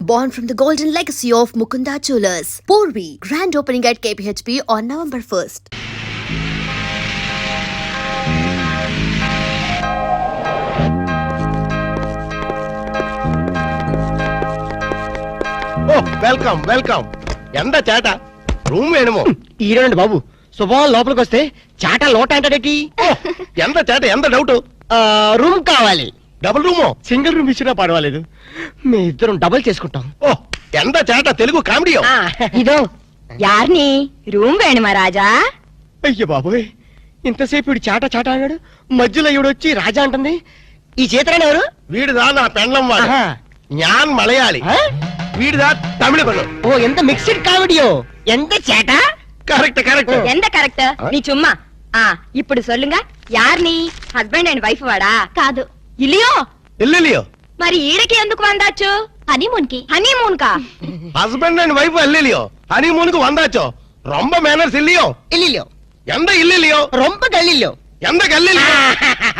born from the golden legacy of Mukunda Jewelers. Porvi, grand opening at KPHP on November 1st. Oh, welcome. ఎంత చాట room వేణుమో ఈరోండి బాబు శుభం లోపలికి వస్తే చాట లోట అంటాడేటి ఎంత చాట ఎంత డౌట్ రూమ్ కావాలి. డబుల్ రూమో సింగిల్ రూమ్ ఇచ్చినా పర్వాలేదు, మీ ఇద్దరం డబుల్ చేసుకుంటాం. ఓ ఎంత చాట తెలుగు కామెడీ ఇదో యార్ని రూమ్ వేణుమా రాజా. అయ్యో బాబోయ్, ఇంతసేపు ఇడు చాట చాట అన్నాడు, మధ్యలో ఇవిడు వచ్చి రాజా అంటుంది. ఈ చేతరాని ఎవరు? వీడిదా నా పెండ్లం వాడు జ్ఞాన్ మలయాళి, వీడిదా తమిళ పెళ్ళం. ఓ ఎంత మిక్స్డ్ కామెడియో. ఎంత చేట కరెక్ట్ ఎంత కరెక్ట్ నీ చుమ్మా. ఇప్పుడు సొల్లుంగ యార్ని హస్బెండ్ అండ్ వైఫ్ వాడా? కాదు ఇల్లియో. ఇల్లియో మరి ఈడకి ఎందుకు వందాచ్చు? హనీమూన్ కా హస్బెండ్ అండ్ వైఫ్ ఇల్లియో హనీమూన్ కు వందాచో రొంబ మేనర్స్ ఇల్లియో ఇల్లిలో ఎంత ఇల్లియో రొంప గల్లిలో ఎంత గల్లియో.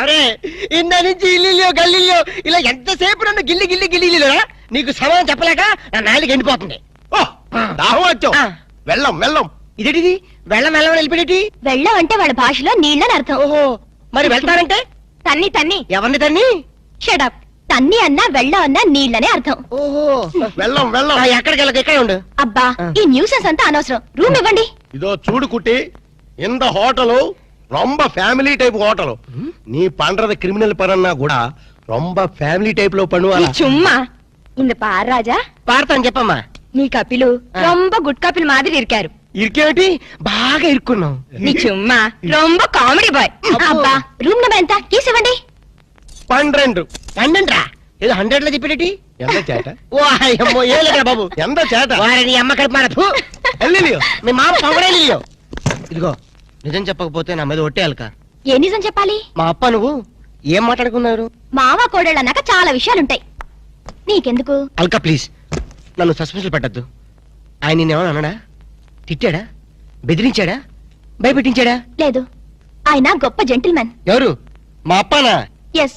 అరే ఇంద నుంచి ఇల్లిలో గల్లిలో ఇలా ఎంతసేపు నన్ను గిల్లి గిల్లి గిల్లిలో నీకు సమాధానం చెప్పలేక నా నాలుగు ఎండిపోతుంది. ఓ దాహం వచ్చో వెళ్ళం ఇదేటిది వెళ్ళం వెళ్ళం వెళ్ళిపోయేటి? వెళ్ళం అంటే వాళ్ళ భాషలో నీళ్ళని అర్థం. ఓహో మరి వెళ్తారంటే? తన్ని ఎవరిని తన్ని? షడప్. తన్ని అన్నా వెళ్ళం అన్నా నీళ్ళనే అర్థం. ఓహో వెళ్ళం ఎక్కడికి వెళ్ళక ఇక్కడే ఉండు. అబ్బా ఈ న్యూసెన్స్ అంతా అనవసరం, రూమ్ ఇవ్వండి. ఇదో చూడు కుట్టి, இந்த హోటలు ரொம்ப ఫ్యామిలీ టైప్ హోటలు. நீ பண்றது கிரிமினல் பரன்னா கூட ரொம்ப ఫ్యామిలీ టైప్ లో నీ பண்ணுவாங்க. చుమ్మా இந்த పార్ రాజా. పాడతాను చెప్పమ్మా. నీ కపిలు రొంబ గుడ్ కపిల్ మాదిరి ఇరికారు. ఇరికేమిటి? బాగా ఇరుక్కున్నాం. నీ చుమ్మా రొంబ కామెడీ బాయ్. అబ్బా రూమ్ నెంబర్ ఎంత? కీస్ ఇవ్వండి. 12 పండండ్రా ఏదో 100 లో చెప్పేటి? ఎంత చేట ఓ అయ్యమ్మో ఏలేరా బాబు. ఎంత చేట వారిని అమ్మ కడుపు మారదు. ఎల్లియో మీ మామ పొగడేలియో. ఇదిగో నిజం చెప్పకపోతే నా మీద ఒట్టేయాలక. ఏ నిజం చెప్పాలి? మా అప్ప నువ్వు ఏం మాట్లాడుకున్నారు? మావా కోడళ్ళు అన్నాక చాలా విషయాలుంటాయి, నీకెందుకు? అల్కా ప్లీజ్ నన్ను సస్పెన్షన్ పెట్టద్దు. ఆయన నిన్నేమన్నా అన్నాడా? తిట్టాడా? బెదిరించాడా? భయపెట్టించాడా? లేదు, ఆయన గొప్ప జెంటిల్మెన్. ఎవరు? మా అప్పనా? ఎస్,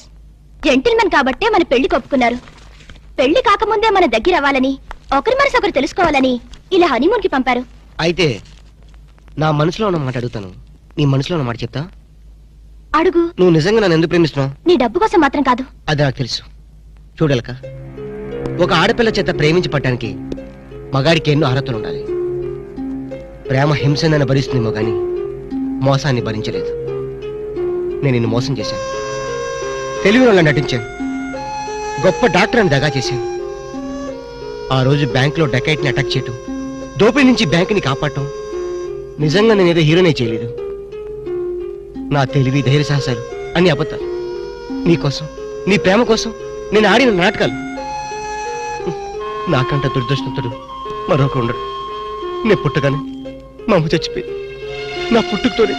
జెంటిల్మెన్ కాబట్టే మన పెళ్లి కొప్పుకున్నారు. పెళ్లి కాకముందే మన దగ్గర అవ్వాలని, ఒకరి మనసు ఒకరు తెలుసుకోవాలని ఇలా హనీమూన్ కి పంపారు. అయితే నా మనసులో ఉన్న మాట అడుగుతాను, నీ మనసులో ఉన్న మాట చెప్తా? అడుగు. నువ్వు నిజంగా నన్ను ఎందుకు ప్రేమిస్తున్నావు? నీ డబ్బు కోసం మాత్రం కాదు. అది నాకు తెలుసు. చూడలక, ఒక ఆడపిల్ల చేత ప్రేమించి పట్టడానికి మగాడికి ఎన్నో అర్హతలు ఉండాలి. ప్రేమ హింసనని భరిస్తుందేమో గాని మోసాన్ని భరించలేదు. నేను నిన్ను మోసం చేశాను, తెలివి వల్ల నటించాను, గొప్ప డాక్టర్ అని దగా చేశాను. ఆ రోజు బ్యాంకులో డకైట్ని అటాక్ చేయటం, దోపిడీ నుంచి బ్యాంకుని కాపాడటం, నిజంగా నేనేదో హీరోనే చేయలేదు. నా తెలివి ధైర్య సాహసాలు అన్ని అబద్ధాలు. నీకోసం, నీ ప్రేమ కోసం నేను ఆడిన నాటకాలు. నాకంట దురదృష్టంతుడు మరొక ఉండడు. నేను పుట్టగానే మా అమ్మ చచ్చిపోయి నా పుట్టుకతోనే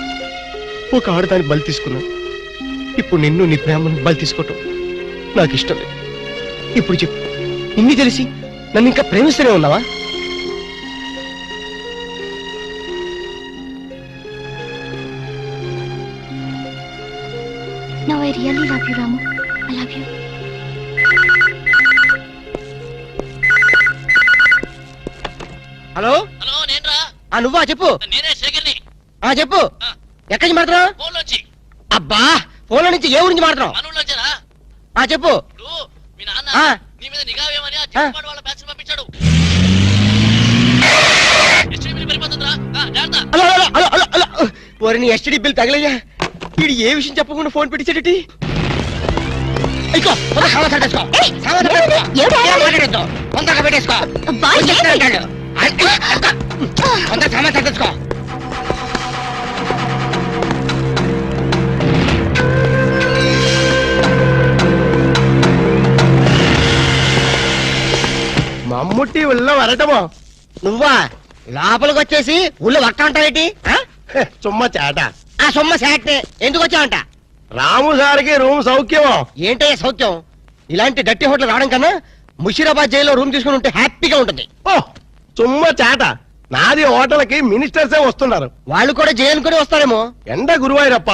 ఒక ఆడదాన్ని బలి తీసుకున్నాను. ఇప్పుడు నిన్ను నీ ప్రేమను బలి తీసుకోవటం నాకు ఇష్టం లేదు. ఇప్పుడు చెప్పు, ఇన్ని తెలిసి నన్ను ఇంకా ప్రేమిస్తూనే ఉన్నావా? No, I really love you, Ramu. I love you. Hello hello నేనురా. నువ్వా? చెప్పు. నేనే శేఖర్ని. చెప్పు. ఎక్కడి నుంచి మాట్లాడుతున్నావు? ఫోన్లోంచి. అబ్బా ఫోన్లో నుంచి ఏ ఊరించి మాట్లాడుతున్నావు? మనూళ్ళొచ్చారా? చెప్పు. ఇప్పుడు మీ నాన్న నీ మీద నిఘా వేయమని ఆ చిన్నపాడు వాళ్ళ బ్యాచ్ పంపించాడు. ఎస్టీడీ పెరిగిపోతుందిరా. జాగ్రత్త. హలో నీ ఎస్టీడీ బిల్ తగలయ్యా. వీడు ఏ విషయం చెప్పకుండా ఫోన్ పెట్టించాడటి? మమ్ముట్టి ఉళ్ళ వరటమో. నువ్వా లోపలికి వచ్చేసి ఊళ్ళో వట్ట ఉంటావేటి? చుమ్మ చేట. సొమ్మ శాటే ఎందుకు వచ్చావంట? రాము సార్కి రూమ్ సౌఖ్యమో. ఏంటయ్యా సౌఖ్యం? ఇలాంటి డట్టి హోటల్ రావడం కన్నా ముషీరాబాద్ జైల్లో రూమ్ తీసుకుని ఉంటే హ్యాపీగా ఉంటుంది. ఓ చుమ్మ చేట. నాది హోటల్కి మినిస్టర్సే వస్తున్నారు. వాళ్ళు కూడా జైలుకొని వస్తారేమో. ఎండ గురువాయూరప్ప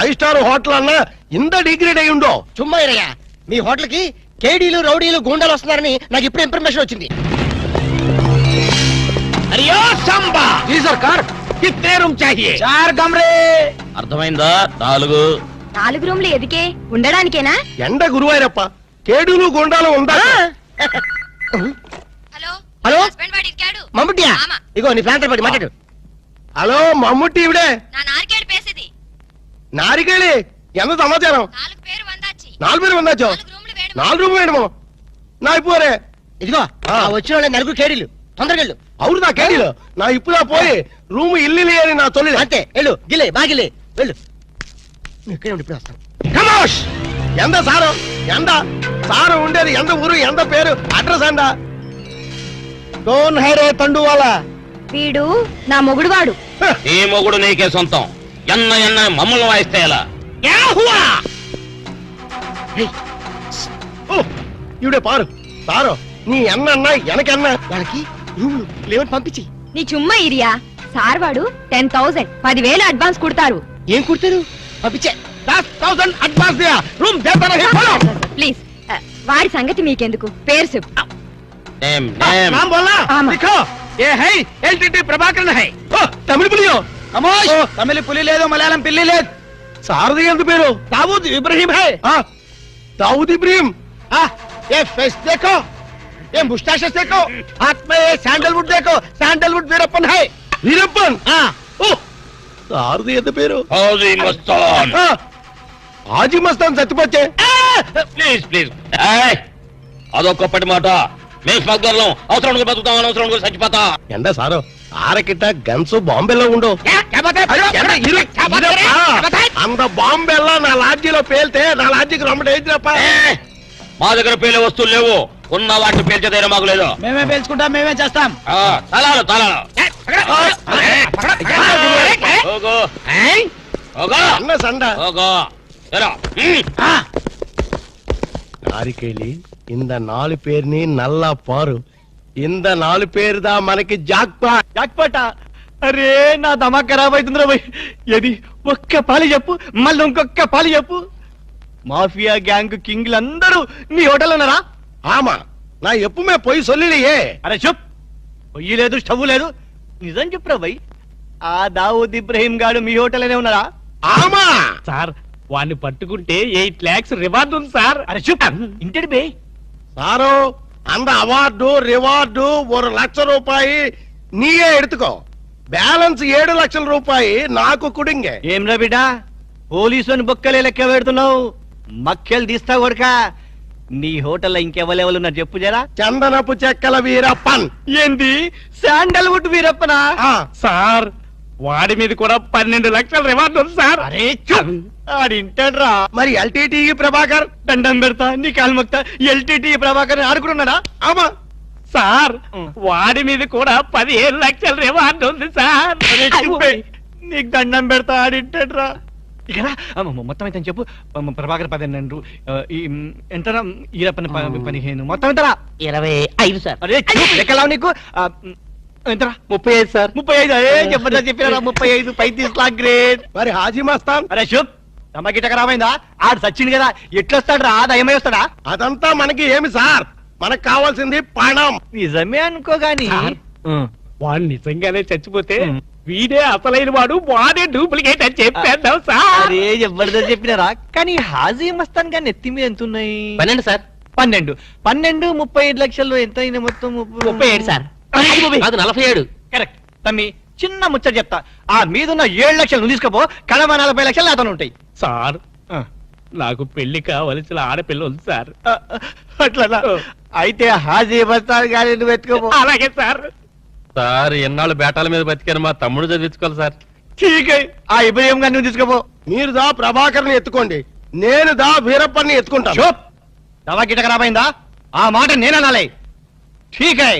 5 స్టార్ హోటల్ అన్నా ఇంత డిగ్రేడ్ అయి ఉండో. చుమ్మయ్యా, మీ హోటల్ కి కేడీలు రౌడీలు గూండాలు వస్తున్నారని నాకు ఇప్పుడు ఇన్ఫర్మేషన్ వచ్చింది. అరియో సంబా జీ సర్కార్ కిత్నే రూమ్ చాహియే 4 కమరే. అర్థమైందా? 4. 4 రూమ్లు ఎదికే ఉండడానికేనా? ఎండ గురువారప్ప కేడులు గుండాలు ఉందా? హలో హలో హస్బెండ్ వాడి ఇరికాడు. మమ్ముటియా? ఆమా. ఇగో నీ ప్లాంటర్ పడి మాట్లాడు. హలో మమ్ముట్టి ఇవిడే నా నారికేడు పేసేది. నారికేళి ఎంత సమాచారం? 4 పేరు వందాచి. 4 పేరు వందాచో 4 రూమ్లు వేడు. 4 రూమ్ వేయడము నా ఇప్పుడే ఇదిగో ఆ వచ్చిన వాళ్ళ నలుగురు కేడీలు తొందరగా వెళ్ళు. అవును నా కేడీలు నా ఇప్పుడా పోయి రూమ్ ఇల్లు అని నా తొలి అంతే వెళ్ళు. గిలే బాగిలే వెళ్ళు. నువ్వు ఇక్కడే ఉండి ఇప్పుడు వస్తాను. కమోష్ ఎంత సారు ఎంత సారు ఉండేది ఎంత ఊరు ఎంత పేరు అడ్రస్ అందా కోన్ హైరే తండువాలా వీడు నా మొగుడు వాడు. ఈ మొగుడు నీకే సొంతం. ఎన్న మమ్మల్ని వాయిస్తే ఎలా? ఇవిడే పారు సారు నీ ఎన్న ఎనకన్నా వాళ్ళకి రూములు లేవని పంపించి నీ చుమ్మా ఇరియా. సార్ వాడు 10,000 10,000 అడ్వాన్స్ కుడతారు. ఏం కుడతారు? పంపించే 10,000 అడ్వాన్స్ దియా రూమ్ దేతా నహీ బోలో ప్లీజ్ వాడి సంగతి మీకెందుకు, పేరు చెప్పు. నేమ్ నేమ్ नाम बोलना आमा। लिखो ये है एलटीटी प्रभाकरन है तमिल पुलियो అమోష్ तमिल पुली లేదు మలయాళం పిల్లి లేదు సారది ఎంత పేరు దావూద్ ఇబ్రహీం है दाऊद इब्राहिम ये फेस देखो ये मुस्टैचेस देखो हाथ में ये सैंडलवुड देखो सैंडलवुड वीरप्पन है वीरप्पन సారది ఎంత పేరు హౌజీ మస్తాన్. హాజీ మస్తాన్ సత్తిపోచ్చే ప్లీజ్ ప్లీజ్. అదొక్కప్పటి మాట. మేము స్మగ్లర్లం. అవసరం బతుకుతాం, అనవసరం చచ్చిపోతా. ఎండ సారు ఆరకిట్ట గన్స్ బాంబేలో ఉండు అంత బాంబెల్లా నా లాడ్జీలో పేల్తే నా లాడ్జీకి రమ్మట ఏంటిరప్ప మా దగ్గర పేలే వస్తువులు లేవు. ఉన్న వాటిని పేల్చే ధైర్యం మాకు లేదు. మేమే పేల్చుకుంటాం, మేమే చేస్తాం. తలాలు తలాలు. ఓగో ఓగో అన్న సండ ఓగో. ఎరా. నారికేళి ఇంద 4 పేరుని నల్లా పారు ఇంద 4 పేరుదా మనకి జాక్పాట అరే నా దమా ఖరాబ్ అవుతుందిరా భయ్. ఏది ఒక్క పాలి చెప్పు, మళ్ళీ ఇంకొక్క పాలి చెప్పు. మాఫియా గ్యాంగ్ కింగ్లు అందరూ నీ హోటల్ ఉన్నారా? ఆమా నా ఎప్పుమే పోయి సొల్లియే అరే చెప్. పొయ్యి లేదు, స్టవ్ లేదు. నిజం చెప్పురా భయ్. ఆ దావూద్ ఇబ్రహీం గాడు మీ హోటల్లోనే ఉన్నారా? ఆమా సార్ వాడిని పట్టుకుంటే 8 lakhs రివార్డ్ ఉంది సార్. అరే చెప్. ఇంటి బే సారు அந்த అవార్డు రివార్డు 1 లక్ష రూపాయి నీయే ఎడుతుకో బ్యాలెన్స్ 7 లక్షల రూపాయి నాకు కుడింగే ఏం రా బిడ్డ, పోలీసుని బొక్కలే లెక్క పెడుతున్నావు. మక్కలు తీస్తా కొడక. నీ హోటల్లో ఇంకెవరెవరు ఉన్నారు చెప్పు జరా. చందనపు చెక్కల వీరప్పన్ ఏంది శాండల్వుడ్ వీరప్పనా? సార్ వాడి మీద కూడా 12 లక్షల రివార్డ్ ఉంది సార్. అరే చూప్. ఆడింటాడ్రా. మరి ఎల్టీటీ ప్రభాకర్ దండం పెడతా, నీ కాలు మొక్తా. ఎల్టీటీ ప్రభాకర్ ఆడుకున్నాడా? ఆమా సార్ వాడి మీద కూడా 15 లక్షల రివార్డ్ ఉంది సార్. అరే చూపే. నీకు దండం పెడతా, ఆడింటాడ్రా. ఇక మొత్తం అయితే చెప్పు. ప్రభాకర్ 12, ఎంతరా ఈరప్పని 15, మొత్తం ఎంతరా? 25 సార్. అరే లెక్కలావు నీకు. ఎంతరా? 35 సార్. 35. అరే చెప్పరా చెప్పినా 35. 35 లాక్ గ్రేట్. మరి హాజీ మస్తాన్ అరే శుభ్. తమకిట ఖరాబైందా? ఆడు సచ్చింది కదా, ఎట్లొస్తాడు రా? దయమై వస్తాడా? అదంతా మనకి ఏమి సార్ మనకు కావాల్సింది పణం నిజమే అనుకో గాని. సార్, వాడు నిజంగానే చచ్చిపోతే వీడే అసలైన వాడు, వాడే డూప్లికేట్ అని చెప్పేద్దాం సార్. అరే జబర్దస్త్ చెప్పినారా? కానీ హాజీ మస్తాన్ గాని ఎత్తి మీద ఎంత ఉన్నాయి? 12 సార్. 12. 35 లక్షలు ఎంత అయినా మొత్తం? 37 సార్. అది 47. కరెక్ట్. తమ్మి చిన్న ముచ్చట చెప్తా. ఆ మీదున్న 7 లక్షలు నువ్వు తీసుకోపో. కడమ 40 లక్షలు నాతో ఉంటాయి. సార్ నాకు పెళ్లి కావలసిన ఆడపిల్ల ఉంది సార్. అట్లా అయితే హాజీ మస్తాన్ గాని నువ్వు ఎత్తుకోపో. అలాగే సార్. సార్ ఎన్నాళ్ళు బేటాల మీద బతికాను, మా తమ్ముడు చదివించుకోవాలి సార్. ఠీక్. ఆ ఇబ్రహీం గాని నువ్వు తీసుకోపో. మీరు దా ప్రభాకర్ ని ఎత్తుకోండి, నేను దా వీరప్పని ఎత్తుకుంటాను. చూప్. దవా గిట ఖరాబైందా? ఆ మాట నేననాలే. ఠీక్ హై.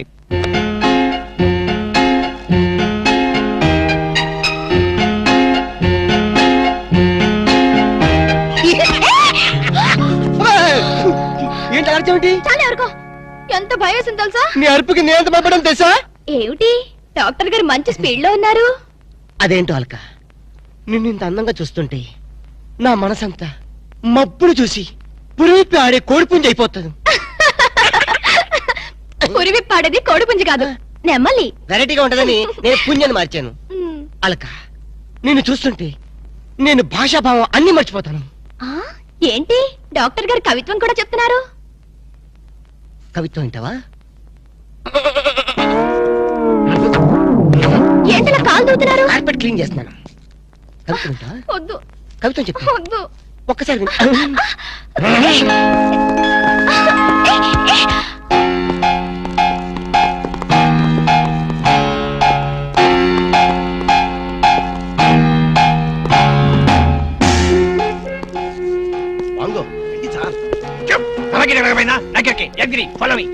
ఏంటి అర్థమేంటి? చాలా ఎవరికో ఎంత భయం వేసింది తెలుసా? నీ అరుపుకి నేను భయపడడం తెలుసా? ఏమిటి డాక్టర్ గారు మంచి స్పీడ్ లో ఉన్నారు. అదేంటో అల్క, నిన్ను ఇంత అందంగా చూస్తుంటే నా మనసంతా మబ్బులు చూసి పురిపి ఆడే కోడిపుంజి అయిపోతుంది. పురివిప్పాడేది కోడిపుంజి కాదు, నెమ్మలి. వెరైటీగా ఉంటదని నేను పుంజని మార్చాను. అలక నిన్ను చూస్తుంటే నేను భాషాభావం అన్ని మర్చిపోతాను. ఆ, ఏంటి డాక్టర్ గారు కవిత్వం కూడా చెప్తున్నారు? కవిత్వం వింటావా? ఏంటలా కాలు దూతున్నారు? కార్పెట్ క్లీన్ చేస్తున్నాను. కవిత్వం వింటావా? వద్దు కవిత్వం చెప్పు. వద్దు. ఒక్కసారి విను. వాంగో ఇది సార్ అలాగే నడకమైనా దగ్గరికి ఎగ్రి ఫాలో మీ.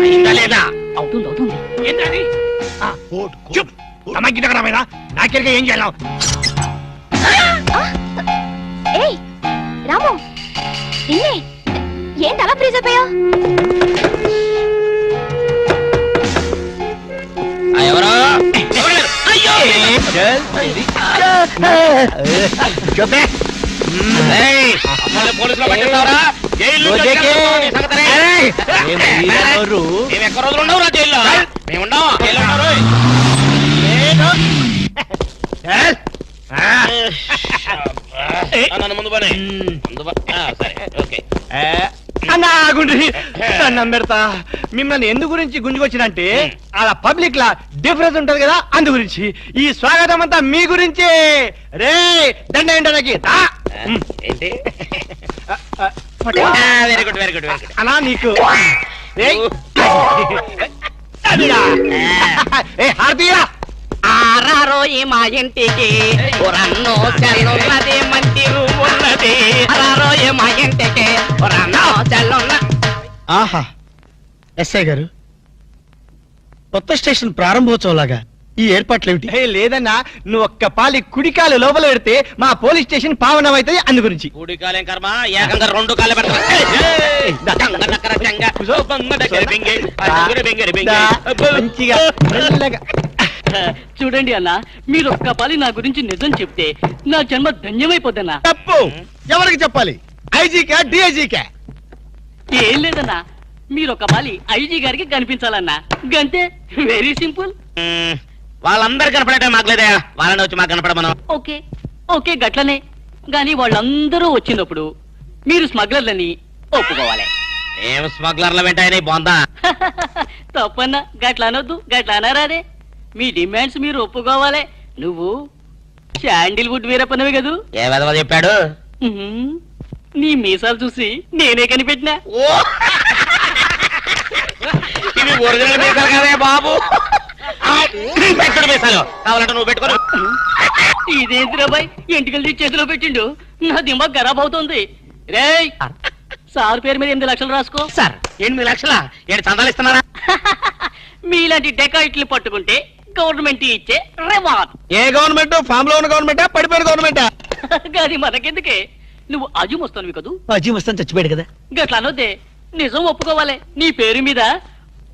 అయిందా లేదా? అవుతుంది అవుతుంది. ఏంటది? చూప్ తమకి నగరమైనా నాకెళ్ళి ఏం చేయాలి? ఏయ్ రాము, నిన్నే. ఏంటి అలా ఫ్రీజ్ అయిపోయా? ఎవరో అయ్యో చెప్పే. పోలీసులో పట్టిస్తావరా? జైలు మేము ఎక్క రోజులు ఉండవు రా జైల్లో. మేము ఉండవు జైల్లో ఉన్నారు. నన్ను ముందు పని సరే ఓకే. అన్నాగుండ్రి దండం పెడతా. మిమ్మల్ని ఎందు గురించి గుంజుకొచ్చినంటే అలా పబ్లిక్ లా డిఫరెన్స్ ఉంటది కదా, అందు గురించి. ఈ స్వాగతం అంతా మీ గురించి. రే దండ ఏంటనకి ఏంటి? Very good very good very good. అలా నీకు హార్దియా ఆరారోయి మా ఇంటికి రన్నో చెల్లున్నది, మంచి రూమ్ ఉన్నది. ఆరారోయి మా ఇంటికి రన్నో చెల్లున్న. ఆహా ఎస్ఐ గారు, కొత్త స్టేషన్ ప్రారంభోత్సవం లాగా ఈ ఏర్పాట్లు ఏమిటి? లేదన్నా, నువ్వు ఒక్క పాలి కుడికాలు లోపల పెడితే మా పోలీస్ స్టేషన్ పావనం అవుతుంది, అందు గురించి. కూడి కాలేం కర్మ, ఏకంగా రెండు కాలే పెడతా. మంచిగా మెల్లగా. చూడండి అన్న, మీరు ఒక్క పాలి నా గురించి నిజం చెప్తే నా జన్మ ధన్యమైపోద్దన్నా. తప్పు ఎవరికి చెప్పాలి? ఐజీకా డిఐజీకా? ఏం లేదన్నా, మీరు ఒక పాలి ఐజీ గారికి కనిపించాలన్నా, గంతే. Very simple. వాళ్ళందరూ కనపడటం మాకులేదా? వాళ్ళని వచ్చి మాకు కనపడమను. ఓకే ఓకే గట్లనే. గాని వాళ్ళందరూ వచ్చినప్పుడు మీరు స్మగ్లర్లని ఒప్పుకోవాలి. ఏం స్మగ్లర్ల వెంటాయని బొందా? తప్పన్నా, గట్ల అనొద్దు, గట్ల అనరాదే. మీ డిమాండ్స్ మీరు ఒప్పుకోవాలి. నువ్వు శాండిల్వుడ్ వీరప్పనవి కదూ? ఏ విధవ చెప్పాడు? ఉహుం. నీ మీసాలు చూసి నేనే కనిపెట్టినా. ఇవి ఒరిజినల్ మీసాలు కదే బాబు. పెట్టుడు మీసాలు కావాలంటే నువ్వు పెట్టుకో. ఇదేంటి రాబాయ్, ఎంటికలు చేతిలో పెట్టిండు. నా దిమాగ్ ఖరాబ్ అవుతుంది. రేయ్, సార్ పేరు మీద 8 లక్షలు రాసుకో. సార్ 8 లక్షల ఏంటి చందాలు ఇస్తున్నారా? మీలాంటి డెకాయిట్లు పట్టుకుంటే గవర్నమెంట్ ఇచ్చే రివార్డ్. ఏ గవర్నమెంట్? ఫామ్ లో ఉన్న గవర్నమెంటా, పడిపోయిన గవర్నమెంటా? కానీ మనకెందుకే, నువ్వు అజీమ్ వస్తాను కదూ? అజీ వస్తాను చచ్చిపోయాడు కదా. గట్లా అనొద్దే, నిజం ఒప్పుకోవాలి. నీ పేరు మీద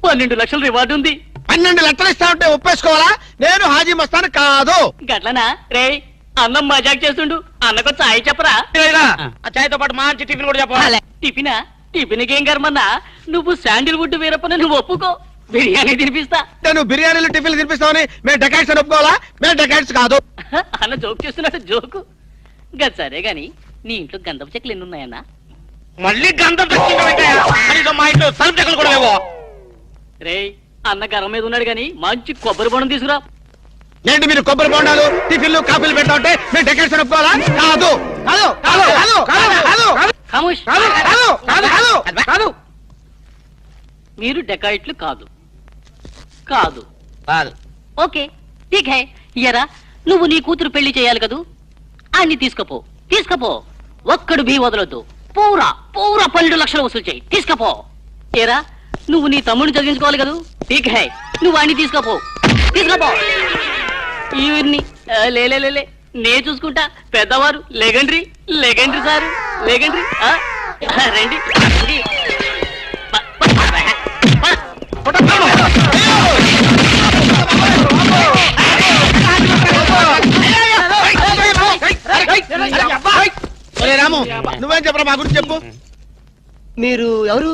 12 లక్షల రివార్డు ఉంది. 12 లక్షలు ఇస్తా ఉంటే ఒప్పేసుకోవాలా? నేను హాజీ మస్తాను కాదు. గట్లనా? రేయ్, అన్నం మజాక్ చేస్తుండు, అన్నకు చాయ్ చెప్పరా? ఆ చాయ్తో పాటు మంచి టిఫిన్ కూడా చెప్పాలి. టిఫినా? టిఫిన్కి ఏం కర్మన్నా, నువ్వు శాండిల్వుడ్ వీరప్పని నువ్వు ఒప్పుకో, బిర్యానీ తినిపిస్తా. నువ్వు బిర్యానీలు టిఫిన్లు తినిపిస్తావని మేము డెకాట్స్ అని ఒప్పుకోవాలా? మేము డెకాట్స్ కాదు. అన్న జోక్ చేస్తున్నాడు, జోకు. గది సరే గాని, నీ ఇంట్లో గంధపు చెక్కలు ఎన్ని ఉన్నాయన్నా? మళ్ళీ గంధం తెచ్చుకుంటా. మా ఇంట్లో తలుపు చెక్కలు కూడా లేవు. రేయ్, అన్న గరం మీద ఉన్నాడు గాని మంచి కొబ్బరి బొండం తీసుకురా. ఏంటి మీరు కొబ్బరి బొండాలు టిఫిన్లు కాఫీలు పెడతా ఉంటే మేము డెకాట్స్ అని ఒప్పుకోవాలా? కాదు కాదు కాదు కాదు కాదు కాదు ఖమోష్. కాదు కాదు కాదు కాదు. మీరు డెకాయిట్లు కాదు. కాదు కాదు. ఓకే ఠీక్ హై. ఇయరా, నువ్వు నీ కూతురు పెళ్లి చేయాలి కదూ, అన్ని తీసుకపో. తీసుకపో, ఒక్కడు బీ వదలొద్దు. పూరా పూరా 12 లక్షలు వసూలు చేయి. తీసుకపో. ఏరా, నువ్వు నీ తమ్ముడిని చదివించుకోవాలి కదూ, ఠీక్ హై. నువ్వు అన్ని తీసుకపో. తీసుకపో. ఇవన్నీ లేలే నే చూసుకుంటా పెద్దవారు లెగండ్రి లెగండ్రి సారు లెగండ్రి రండి రండి. ఒరే రాము, నువ్వేం చెప్పరా మా గురించి చెప్పు. మీరు ఎవరు?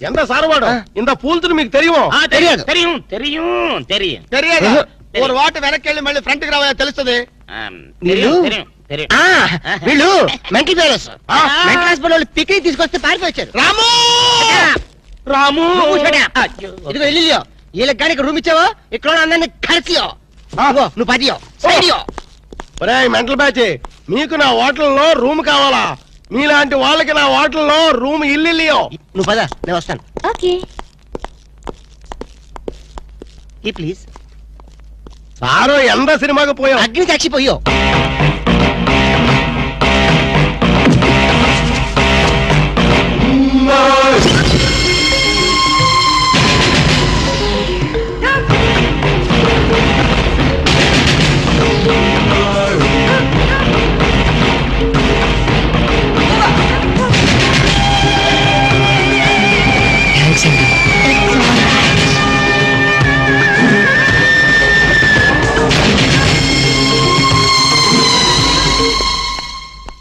ఎంత సారవాడు ఇంత పూల్తుని మీకు తెలియమో? తెలియదు. తెలియదు. ఒక వాటి వెనక్కి వెళ్ళి మళ్ళీ ఫ్రంట్ కి రావా తెలుస్తుంది. వీళ్ళు వీళ్ళు మెంటల్ పేరెంట్స్. మెంటల్ హాస్పిటల్ వాళ్ళు పిక్నిక్ తీసుకొస్తే పారిపోయారు. రాము రాము ఇదిగో ఇల్లు వీళ్ళకి కానీ రూమ్ ఇచ్చావో ఇక్కడ అందరినీ కలిసియో నువ్వు పదియో సైడియో. ఒరే మెంటల్ బ్యాచ్, మీకు నా హోటల్లో రూమ్ కావాలా? మీలాంటి వాళ్ళకి నా హోటల్లో రూమ్ ఇల్లు. నువ్వు పద, నేను వస్తాను. ఓకే. ఈ ప్లీజ్. సారు ఎంత సినిమాకి పోయావు? అగ్ని సాక్షి పోయో.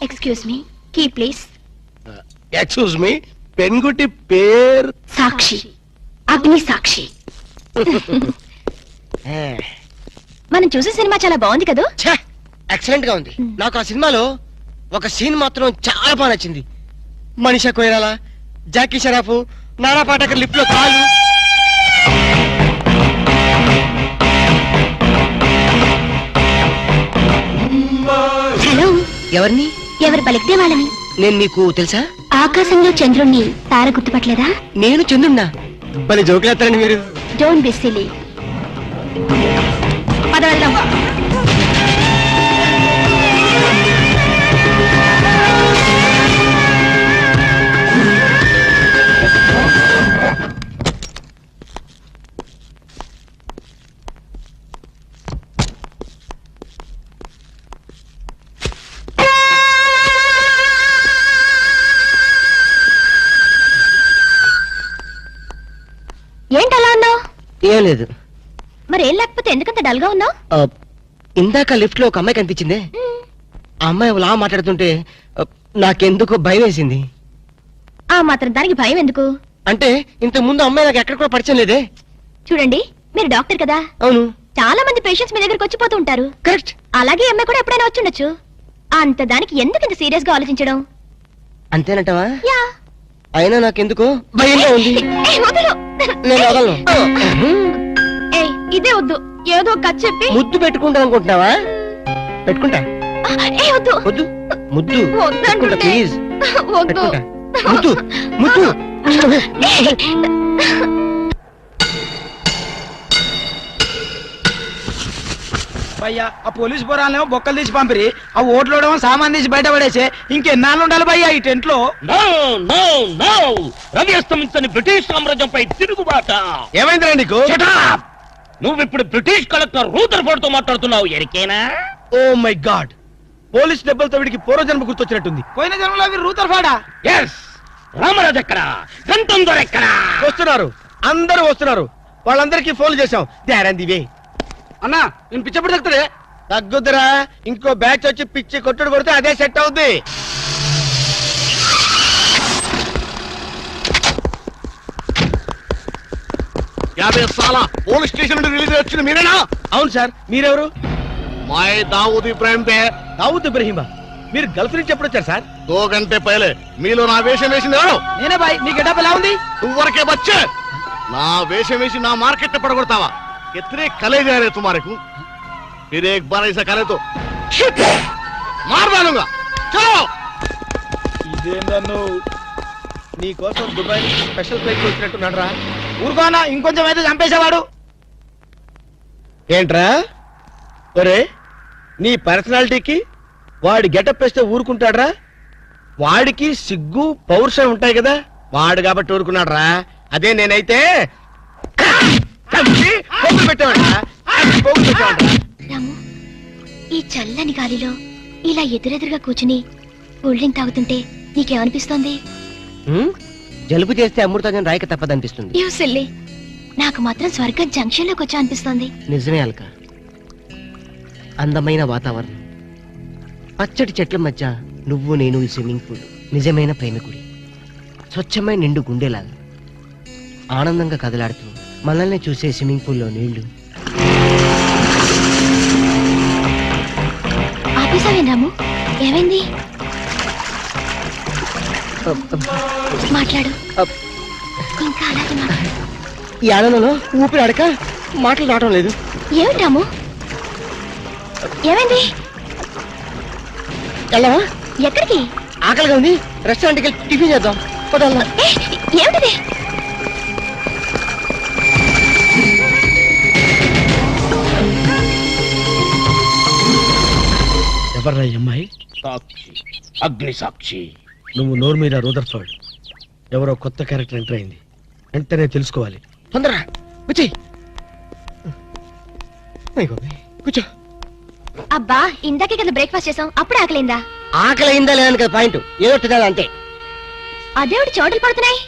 Excuse me, key please. Excuse me, పెన్గుట్టి పేరు? సాక్షి, అగ్ని సాక్షి. మనం చూసే సినిమా చాలా బాగుంది కదా? ఎక్సలెంట్ గా ఉంది. నాకు ఆ సినిమాలో ఒక సీన్ మాత్రం చాలా బాగా నచ్చింది. మనీషా కొయిరాలా, జాకీ షరాఫ్, నానా పాటకర్ లిప్ లో కాలు. హలో, ఎవరిని? ఎవరు పలికితే వాళ్ళని. నేను నీకు తెలుసా? ఆకాశంలో చంద్రుణ్ణి తార గుర్తుపట్టలేదా? నేను చంద్రున్నా. భలే జోకులేస్తారండి మీరు. Don't be silly. పద వెళ్దాం. ఏంటలా ఉన్నావు? ఏం లేదు. మరి ఏం లేకపోతే ఎందుకంత డల్ గా ఉన్నావు? ఇందాక లిఫ్ట్ లో ఒక అమ్మాయి కనిపించిందే. ఆ అమ్మాయి అలా మాట్లాడుతుంటే నాకెందుకో భయం వేసింది. ఆ మాత్రం దానికి భయం ఎందుకు? అంటే ఇంత ముందు అమ్మాయి నాకు ఎక్కడ కూడా పరిచయం లేదే. చూడండి, మీరు డాక్టర్ కదా. అవును. చాలా మంది పేషెంట్స్ మీ దగ్గరకు వచ్చిపోతూ ఉంటారు. కరెక్ట్. అలాగే అమ్మాయి కూడా ఎప్పుడైనా వచ్చుండొచ్చు. అంత దానికి ఎందుకు ఇంత సీరియస్ గా ఆలోచించడం? అంతేనంటావా? యా. అయినా నాకెందుకో భయంగా ఉంది. వదలు. నేను వదలను. ఏయ్, ఇదే వద్దు. ఏదో ఒక కథ చెప్పి ముద్దు పెట్టుకుంటా అనుకుంటున్నావా? పెట్టుకుంటా. వద్దు వద్దు. ముద్దు వద్దు పెట్టుకుంటా అంటుంటే. ప్లీజ్. వద్దు. పెట్టుకుంటా. ముద్దు ముద్దు. భయ్యా, ఆ పోలీస్ పోరాలేమో బొక్కలు తీసి పంపిరి, ఆ ఓట్లోడేమో సామాన్ తీసి బయట పడేసే. ఇంకెన్నాళ్ళు ఉండాలి భయ్యా ఈ టెంట్ లో? రవి అస్తమించని బ్రిటిష్ సామ్రాజ్యంపై తిరుగుబాట. ఏమైందిరా నీకు? నువ్వు ఇప్పుడు బ్రిటిష్ కలెక్టర్ రూదర్ఫోర్డ్ తో మాట్లాడుతున్నావు. ఎరికేనా? ఓ మై గాడ్, పోలీస్ దెబ్బలతో వీడికి పూర్వజన్మ గుర్తొచ్చినట్టుంది. పోయిన జన్మలో అవి రూతర్ఫాడా? ఎస్. రామరాజు ఎక్కడా? గంటందరు ఎక్కడా? వస్తున్నారు, అందరూ వస్తున్నారు. వాళ్ళందరికీ ఫోన్ చేశాం. They are on the way. అన్నా, నేను పిచ్చప్పుడు తగ్గుతాడే. తగ్గుద్దురా, ఇంకో బ్యాచ్ వచ్చి పిచ్చి కొట్టుడు కొడితే అదే సెట్ అవుద్ది. పోలీస్ స్టేషన్ నుండి రిలీజ్ వచ్చింది మీరేనా? అవును సార్. మీరెవరు? मैं दाऊद इब्राहिम पे దావుద్ ఇబ్రహీమా. మీరు గల్ఫ్ నుంచి ఎప్పుడు వచ్చారు సార్? 2 घंटे पहले మీలో నా వేషం వేసింది ఎవరు? నేనే బాయ్. నీ గెటప్ ఎలా ఉంది? तुवरके बच्चे నా వేషం వేసి నా మార్కెట్ పడగొడతావా? कितने कले जा रहे तुम्हारे को? फिर एक बार ऐसा करे तो मार डालूंगा. चलो. ఇదేందన్ను నీ కోసం దుబాయ్ నుంచి స్పెషల్ ఫ్లైట్ వచ్చినట్టున్నాడు రా. ఊరుకోనా, ఇంకొంచెం అయితే చంపేసేవాడు. ఏంట్రా ఒరే, నీ పర్సనాలిటీకి వాడి గెటప్ వేస్తే ఊరుకుంటాడ్రా? వాడికి సిగ్గు పౌరుషం ఉంటాయి కదా, వాడు కాబట్టి ఊరుకున్నాడు రా. అదే నేనైతే పోగులు పెట్టేవాడ్రా. రాము, ఈ చల్లని గాలిలో ఇలా ఎదురెదురుగా కూర్చుని కూల్ డ్రింక్ తాగుతుంటే నీకేమనిపిస్తోంది? జలుబు చేస్తే అమృతం రాయక తప్పదనిపిస్తుంది. యూ సిల్లీ, నాకు మాత్రం స్వర్గం జంక్షన్ లోకి వచ్చా అనిపిస్తోంది. నిజమే అల్క. అందమైన వాతావరణం, పచ్చటి చెట్ల మధ్య నువ్వు నేను, ఈ స్విమ్మింగ్ పూల్ నిజమైన ప్రేమికుడి. స్వచ్ఛమైన నిండు గుండెలాగా ఆనందంగా కదలాడుతూ మనల్ని చూసే స్విమ్మింగ్ పూల్లో నీళ్లు. ఆపేసావేనాము? ఏమైంది? మాట్లాడు, ఇంకా అలాగే మాట్లాడు. ఈ ఆనందంలో ఊపిరి ఆడక మాటలు రావడం లేదు. ఏమిటి రాము, ఏమైంది? వెళ్ళవా? ఎక్కడికి? ఆకలిగా ఉంది, రెస్టారెంట్కి వెళ్ళి టిఫిన్ చేద్దాం. ఏ, ఏమిటిది? ఎవర్రా ఈ అమ్మాయి? సాక్షి, అగ్ని సాక్షి. నువ్వు నోరు మీద రూదర్ఫర్డ్. ఎవరో కొత్త క్యారెక్టర్ ఎంటర్ అయింది, వెంటనే తెలుసుకోవాలి. తొందరగా వచ్చి కూర్చో. అబ్బా, ఇందాకే కదా బ్రేక్ఫాస్ట్ చేసాం, అప్పుడే ఆకలిందా? ఆకలి అయిందా లేదని కదా పాయింట్, ఏదో తినాలి అంతే. అదేవిటి చోటలు పడుతున్నాయి?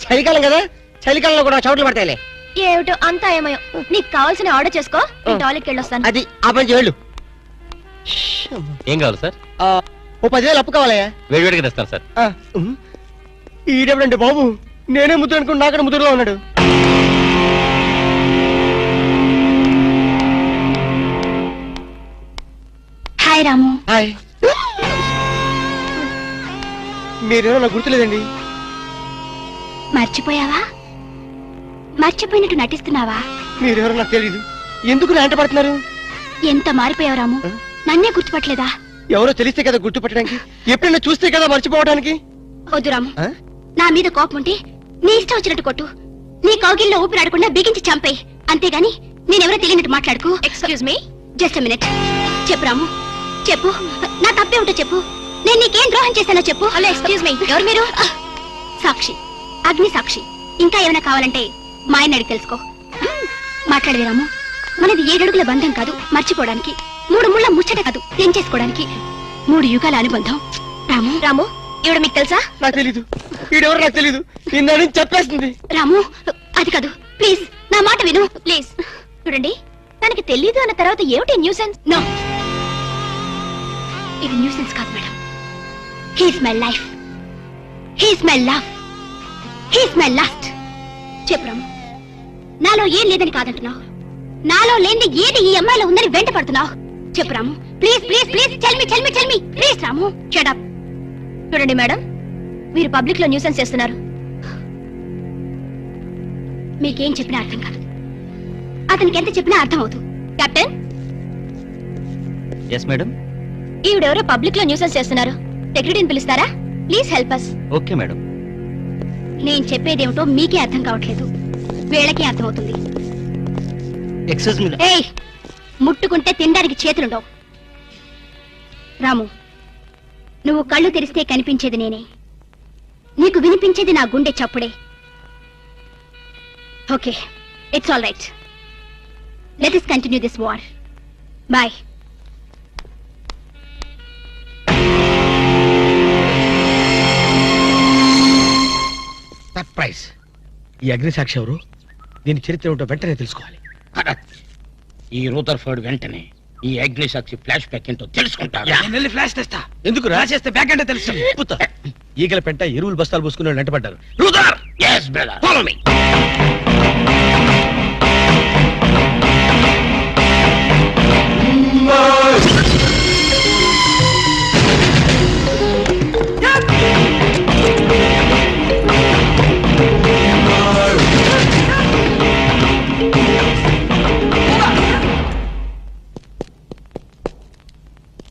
చలికాలం కదా, చలికాలంలో కూడా చోట్లు పడతాయిలే. ఏమిటో అంతా ఏమయో. నీకు కావాల్సిన ఆర్డర్ చేసుకో, నేను టాయిలెట్కి వెళ్ళొస్తాను. అది ఆ పని వెళ్ళు. ఏం కావాలి సార్? ఓ 10,000 అప్పు కావాలయ్యా. వేడివేడిగా తెస్తాను సార్. ఈడెవడండి బాబు, నేనే ముద్దు అనుకుని నాకడ ముద్దుగా ఉన్నాడు. హాయ్ రాము. హాయ్. మీరేమో నాకు గుర్తులేదండి. మర్చిపోయావా? మర్చిపోయినట్టు నటిస్తున్నావా? మీరెవరో నాకు తెలీదు, ఎందుకు నా వెంట పడుతున్నారు? ఎంత మారిపోయావు రాము, నన్నే గుర్తుపట్టలేదా? ఎవరో తెలిస్తే కదా గుర్తుపట్టడానికి, ఎప్పుడైనా చూస్తే కదా మర్చిపోవడానికి. వద్దు రాము, నా మీద కోపం ఉంటే నీ ఇష్టం వచ్చినట్టు కొట్టు, నీ కౌగిల్లో ఊపిరాడకుండా బిగించి చంపే, అంతేగాని నేనెవరో తెలియనట్టు మాట్లాడుకో. Excuse me, just minute. చెప్పు రాము, చెప్పు, నా తప్పే ఉంటో చెప్పు, నేను నీకేం ద్రోహం చేశానో చెప్పు. హలో, ఎక్స్క్యూజ్ మీ, ఎవరు మీరు? సాక్షి, అగ్ని సాక్షి. ఇంకా ఏమైనా కావాలంటే మా ఆయన అడిగి తెలుసుకో. మాట్లాడవే రాము, మనది 7 అడుగుల బంధం కాదు మర్చిపోవడానికి, 3 ముళ్ళ ముచ్చట కాదు తెంచేసుకోవడానికి, 3 యుగాల అనుబంధం. రాము, రాము, ఈవిడ మీకు తెలుసా? నాకు తెలీదు, ఈడెవరో నాకు తెలీదు, ఇందా నుంచి చెప్పేస్తుంది. రాము, అది కాదు, ప్లీజ్ నా మాట విను, ప్లీజ్. చూడండి, తనకి తెలీదు అన్న తర్వాత ఏమిటి న్యూసెన్స్? నో, ఇది న్యూసెన్స్ కాదు madam. He's my life, he's my love, he's my last. చెప్పు రాము, నాలో ఏం లేదని కాదంటున్నావు, నాలో లేని ఏది ఈ అమ్మాయిలో ఉందని వెంట పడుతున్నావు. చెప్పు Ramu, please please please, tell me please. Ramu, shut up. చూడండి మేడం, మీరు పబ్లిక్ లో న్యూసెన్స్ చేస్తున్నారు. మీకేం చెప్పినా అర్థం కాదు, అతనికి ఎంత చెప్పినా అర్థం అవుతుంది. కెప్టెన్. Yes madam. ఈవిడెవరో పబ్లిక్ లో న్యూసెన్స్ చేస్తున్నారు, సెక్రటరీని పిలుస్తారా? Please help us. Okay madam. నేను చెప్పేదేమిటో మీకే అర్థం కావట్లేదు, వీళ్ళకే అర్థం అవుతుంది. Excuse me. ఏయ్, ముట్టుకుంటే తినడానికి చేతులుండవు. రాము, నువ్వు కళ్ళు తెరిస్తే కనిపించేది నేనే, నీకు వినిపించేది నా గుండె చప్పుడే. Okay, it's all right. Let us continue this war. Bye. Surprise. ఈ అగ్ని సాక్షి ఎవరు, దీని చరిత్ర ఏమిటో వెంటనే తెలుసుకోవాలి. ఈ రూదర్ఫర్డ్ వెంటనే ఈ అగ్ని సాక్షి ఫ్లాష్ బ్యాక్ ఏంటో తెలుసుకుంటాడు. నేను వెళ్ళి ఫ్లాష్ తెస్తా. ఎందుకు రాసేస్తే బ్యాక్ అంటే తెలుసు. ఈగల పెంట ఎరువులు బస్తాలు పోసుకుని వెంటబడ్డారు. రూదర్, yes brother, follow me.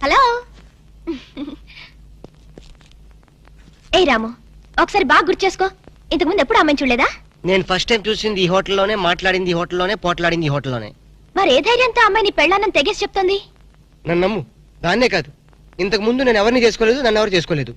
Hello. ఏ రాము, ఒకసారి బాగా గుర్తు చేసుకో, ఇంతకుముందు ఎప్పుడు అమ్మాయిని చూడలేదా? నేను ఫస్ట్ టైం చూసింది ఈ హోటల్లోనే, మాట్లాడింది ఈ హోటల్లోనే, పోట్లాడింది ఈ హోటల్లోనే. మరి ఏ ధైర్యంతో అమ్మాయిని పెళ్ళానని తెగేసి చెప్తుంది? నన్ను నమ్ము. దాన్నే కాదు, ఇంతకు ముందు నేను ఎవరిని చేసుకోలేదు, నన్ను ఎవరు చేసుకోలేదు.